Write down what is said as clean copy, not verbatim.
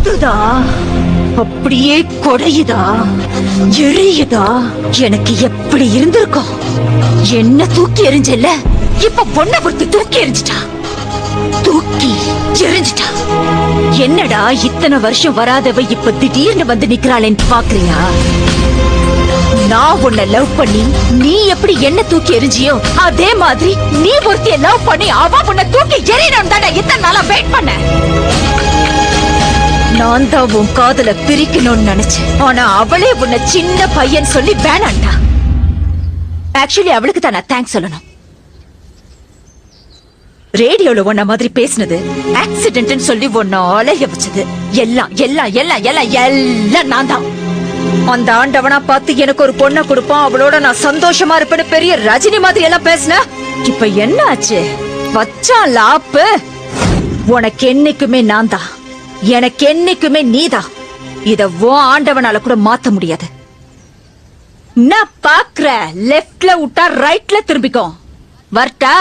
சுடுதா, அப்படியே கொடையுதா, எரியுதா. எனக்கு எப்படி இருந்திருக்கும்? என்ன தூக்கி எறிஞ்சல, இப்ப பொண்ணை பொறுத்து தூக்கி எறிஞ்சிட்டா, தூக்கி எறிஞ்சிட்டா. என்னடா இத்தனை வருஷம் வராதவ இப்ப திடீர்னு வந்து நிக்கிறாளேன்னு பாக்குறியா? நான் உன்னை லவ் பண்ணி நீ எப்படி என்ன தூக்கி எறிஞ்சியோ அதே மாதிரி நீ ஒருத்திய லவ் பண்ணி அவ உன்னை தூக்கி எறியணும் தானே இத்தனை நாளா வெயிட் பண்ண. நான் தான் உன் காதல பிரிக்கணும்னு நினைச்சேன். ஆனா அவளே உன்னை சின்ன பையன் சொல்லி வேணாண்டா. ஆக்சுவலி அவளுக்கு தான் நான் தேங்க்ஸ் சொல்லணும். ரேடியோல உன்ன மாதிரி பேசினது, ஆக்சிடென்ட் சொல்லி உன்ன அலைய வச்சது எல்லாம் எல்லாம் எல்லாம் எல்லாம் எல்லாம் நான் தான். அந்த ஆண்டவனா பார்த்து எனக்கு ஒரு பொண்ணை கொடுப்பான், அவளோட நான் சந்தோஷமா இருப்பேன்னு பெரிய ரஜினி மாதிரி எல்லாம் பேசின. இப்ப என்ன ஆச்சு? வச்சான் லாப்பு. உனக்கு என்னைக்குமே நான் தான், எனக்கு என்னைக்குமே நீதான். இத ஆண்டவனால கூட மாத்த முடியாது. நான் பாக்குற லெப்ட்ல விட்டா ரைட்ல திரும்பிக்கோ. வரட்டா?